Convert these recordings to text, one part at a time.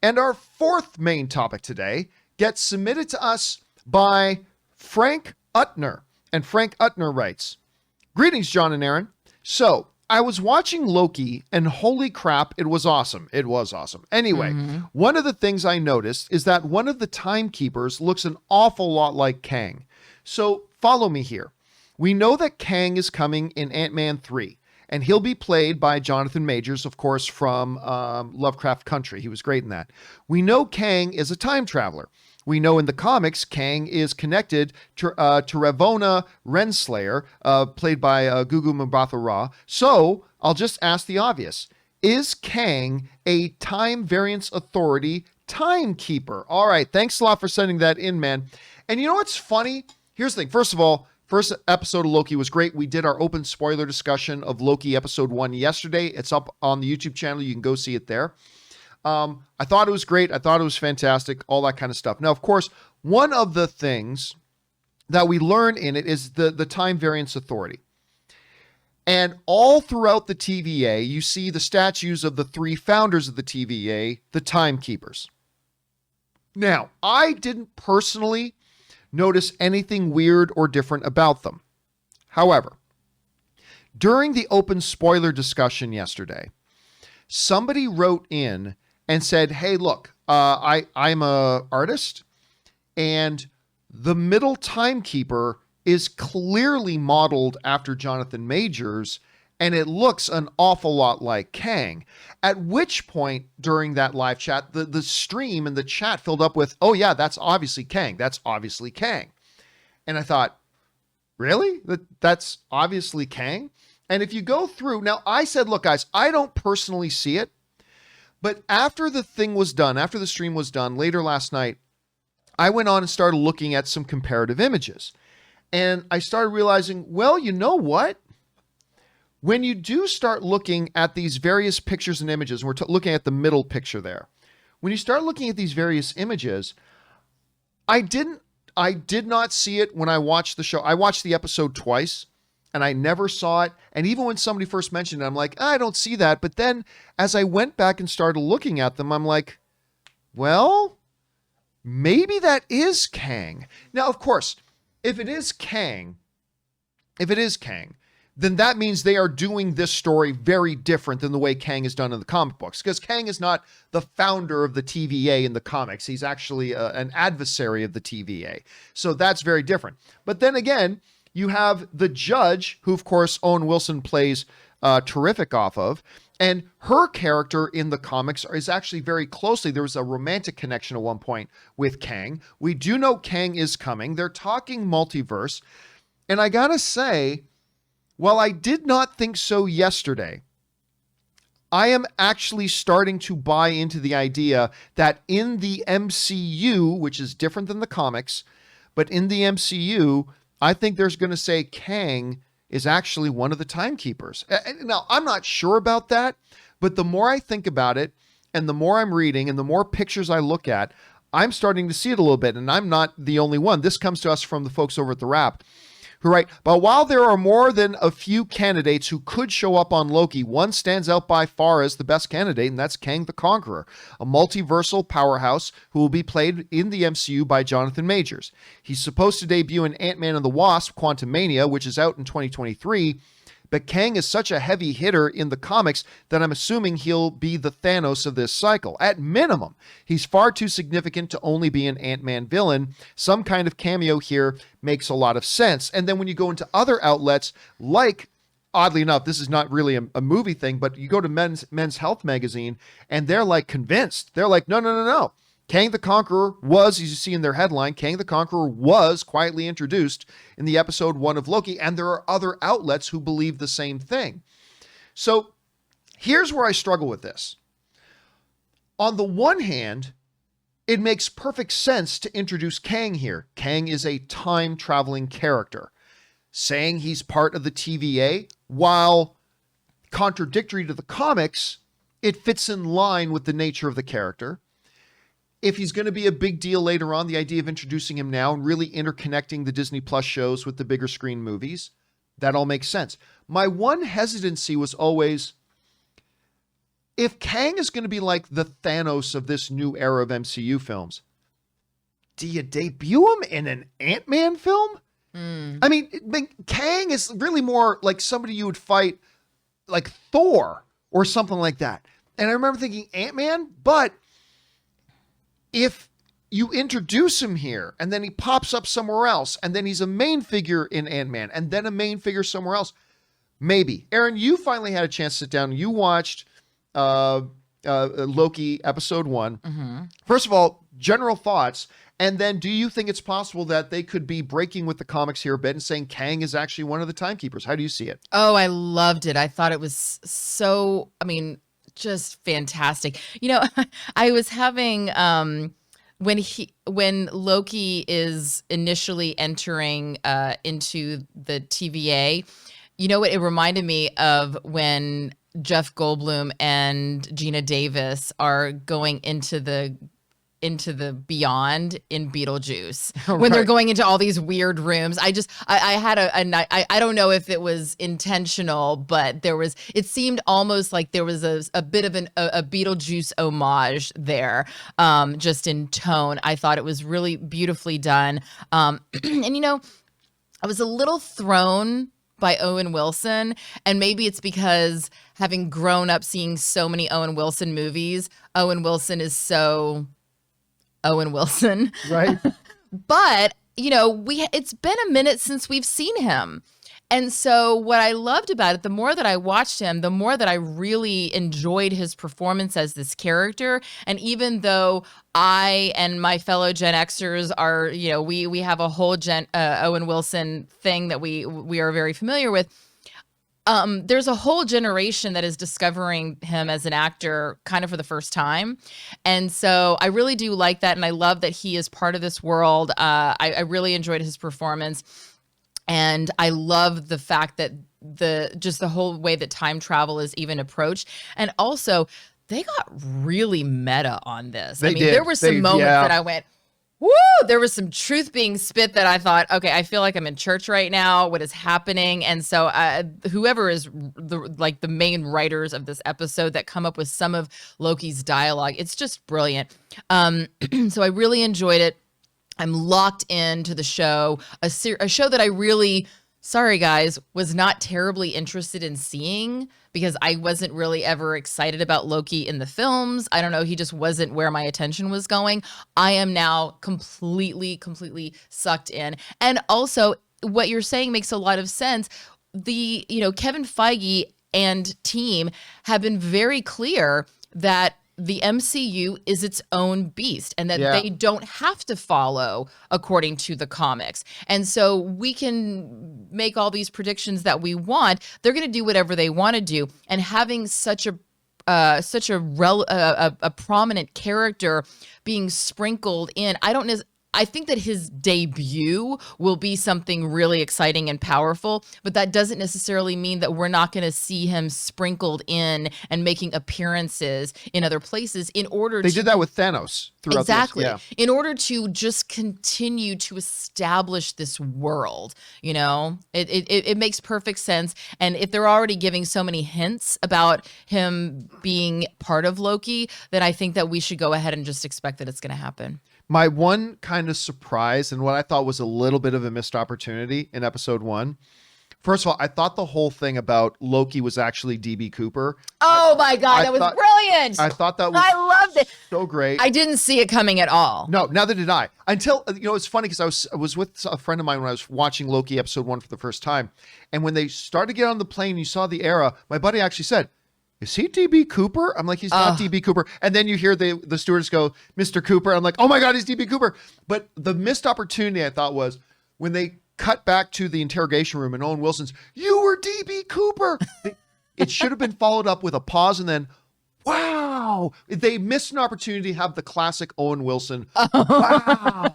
And our fourth main topic today gets submitted to us by Frank Utner. And Frank Utner writes, "Greetings, John and Aaron. So, I was watching Loki and holy crap, it was awesome. It was awesome. Anyway, one of the things I noticed is that one of the timekeepers looks an awful lot like Kang. So follow me here. We know that Kang is coming in Ant-Man 3, and he'll be played by Jonathan Majors, of course, from Lovecraft Country. He was great in that. We know Kang is a time traveler. We know in the comics, Kang is connected to Ravonna Renslayer, played by Gugu Mbatha-Raw. So I'll just ask the obvious. Is Kang a time variance authority timekeeper? All right. Thanks a lot for sending that in, man. And you know what's funny? Here's the thing. First of all, first episode of Loki was great. We did our open spoiler discussion of Loki episode 1 yesterday. It's up on the YouTube channel. You can go see it there. I thought it was great. I thought it was fantastic, all that kind of stuff. Now, of course, one of the things that we learn in it is the time variance authority. And all throughout the TVA, you see the statues of the three founders of the TVA, the timekeepers. Now, I didn't personally notice anything weird or different about them. However, during the open spoiler discussion yesterday, somebody wrote in and said, hey, look, I'm a artist, and the middle timekeeper is clearly modeled after Jonathan Majors, and it looks an awful lot like Kang. At which point, during that live chat, the stream and the chat filled up with, oh yeah, that's obviously Kang. That's obviously Kang. And I thought, really? That's obviously Kang? And if you go through, now I said, look, guys, I don't personally see it, but after the thing was done, after the stream was done later last night, I went on and started looking at some comparative images. And I started realizing, well, you know what? When you do start looking at these various pictures and images, we're looking at the middle picture there. When you start looking at these various images, I did not see it when I watched the show. I watched the episode twice, and I never saw it. And even when somebody first mentioned it, I'm like, I don't see that. But then as I went back and started looking at them, I'm like, well, maybe that is Kang. Now, of course, if it is Kang, then that means they are doing this story very different than the way Kang is done in the comic books. Because Kang is not the founder of the TVA in the comics. He's actually an adversary of the TVA. So that's very different. But then again, you have the Judge, who, of course, Owen Wilson plays terrific off of. And her character in the comics is actually very closely. There was a romantic connection at one point with Kang. We do know Kang is coming. They're talking multiverse. And I gotta say, while I did not think so yesterday, I am actually starting to buy into the idea that in the MCU, which is different than the comics, but in the MCU, I think there's going to say Kang is actually one of the timekeepers. Now, I'm not sure about that, but the more I think about it, and the more I'm reading, and the more pictures I look at, I'm starting to see it a little bit, and I'm not the only one. This comes to us from the folks over at The Wrap, who write, but while there are more than a few candidates who could show up on Loki, one stands out by far as the best candidate, and that's Kang the Conqueror, a multiversal powerhouse who will be played in the MCU by Jonathan Majors. He's supposed to debut in Ant-Man and the Wasp: Quantumania, which is out in 2023, but Kang is such a heavy hitter in the comics that I'm assuming he'll be the Thanos of this cycle. At minimum, he's far too significant to only be an Ant-Man villain. Some kind of cameo here makes a lot of sense. And then when you go into other outlets, like, oddly enough, this is not really a movie thing, but you go to Men's Health magazine, and they're like convinced. They're like, no. Kang the Conqueror was, as you see in their headline, Kang the Conqueror was quietly introduced in the episode 1 of Loki, and there are other outlets who believe the same thing. So here's where I struggle with this. On the one hand, it makes perfect sense to introduce Kang here. Kang is a time-traveling character. Saying he's part of the TVA, while contradictory to the comics, it fits in line with the nature of the character. If he's going to be a big deal later on, the idea of introducing him now and really interconnecting the Disney Plus shows with the bigger screen movies, that all makes sense. My one hesitancy was always, if Kang is going to be like the Thanos of this new era of MCU films, do you debut him in an Ant-Man film? I mean, Kang is really more like somebody you would fight like Thor or something like that. And I remember thinking Ant-Man, but if you introduce him here and then he pops up somewhere else and then he's a main figure in Ant-Man and then a main figure somewhere else, maybe. Aaron, you finally had a chance to sit down. You watched Loki episode 1. First of all, general thoughts. And then do you think it's possible that they could be breaking with the comics here a bit and saying Kang is actually one of the timekeepers? How do you see it? Oh, I loved it. I thought it was so, just fantastic. I was having, when Loki is initially entering into the TVA, you know what? It reminded me of when Jeff Goldblum and Gina Davis are going into the beyond in Beetlejuice when they're going into all these weird rooms. I had I don't know if it was intentional, but it seemed almost like there was a bit of a Beetlejuice homage there, just in tone. I thought it was really beautifully done. And I was a little thrown by Owen Wilson, and maybe it's because having grown up seeing so many Owen Wilson movies, Owen Wilson is so Owen Wilson. Right. But, it's been a minute since we've seen him. And so what I loved about it, the more that I watched him, the more that I really enjoyed his performance as this character. And though I and my fellow Gen Xers are, we have a whole Owen Wilson thing that we are very familiar with. There's a whole generation that is discovering him as an actor kind of for the first time. And so I really do like that. And I love that he is part of this world. I really enjoyed his performance. And I love the fact that the whole way that time travel is even approached. And also they got really meta on this. There were some moments that I went, woo, there was some truth being spit that I thought, okay, I feel like I'm in church right now. What is happening? And so whoever is the main writers of this episode that come up with some of Loki's dialogue, it's just brilliant. So I really enjoyed it. I'm locked into the show, a show that I really, sorry guys, was not terribly interested in seeing because I wasn't really ever excited about Loki in the films. I don't know, he just wasn't where my attention was going. I am now completely sucked in. And also, what you're saying makes a lot of sense. Kevin Feige and team have been very clear that the MCU is its own beast and that they don't have to follow according to the comics. And so we can make all these predictions that we want. They're going to do whatever they want to do. And having such a prominent character being sprinkled in, I think that his debut will be something really exciting and powerful, but that doesn't necessarily mean that we're not going to see him sprinkled in and making appearances in other places in order They did that with Thanos throughout exactly. this. Yeah. In order to just continue to establish this world, it makes perfect sense. And if they're already giving so many hints about him being part of Loki, then I think that we should go ahead and just expect that it's going to happen. My one kind of surprise and what I thought was a little bit of a missed opportunity in episode 1. First of all, I thought the whole thing about Loki was actually DB Cooper. Oh my God, that was brilliant. I thought that was I loved it. So great. I didn't see it coming at all. No, neither did I. Until, it's funny because I was with a friend of mine when I was watching Loki episode 1 for the first time. And when they started to get on the plane, you saw the era, my buddy actually said, is he DB Cooper? I'm like, he's not DB Cooper. And then you hear the stewardess go, Mr. Cooper. I'm like, oh my God, he's DB Cooper. But the missed opportunity I thought was when they cut back to the interrogation room and Owen Wilson's, you were DB Cooper. It should have been followed up with a pause and then, wow. They missed an opportunity to have the classic Owen Wilson. Wow.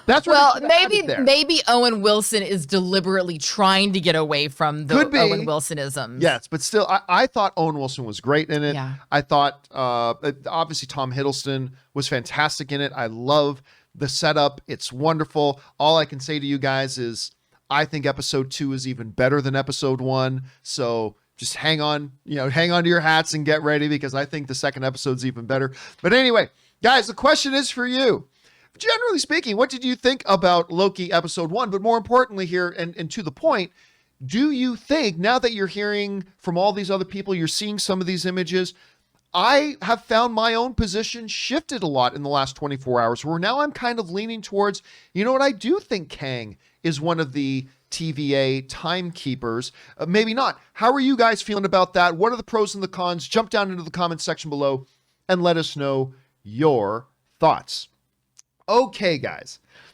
That's what maybe Owen Wilson is deliberately trying to get away from the Owen Wilsonisms. Yes, but still, I thought Owen Wilson was great in it. Yeah. I thought, obviously, Tom Hiddleston was fantastic in it. I love the setup. It's wonderful. All I can say to you guys is I think episode 2 is even better than episode 1. So just hang on to your hats and get ready, because I think the second episode's even better. But anyway, guys, the question is for you. Generally speaking, what did you think about Loki episode 1? But more importantly here, and to the point, do you think, now that you're hearing from all these other people, you're seeing some of these images, I have found my own position shifted a lot in the last 24 hours, where now I'm kind of leaning towards, you know what, I do think Kang is one of the TVA timekeepers. Maybe not. How are you guys feeling about that? What are the pros and the cons? Jump down into the comments section below and let us know your thoughts. Okay, guys.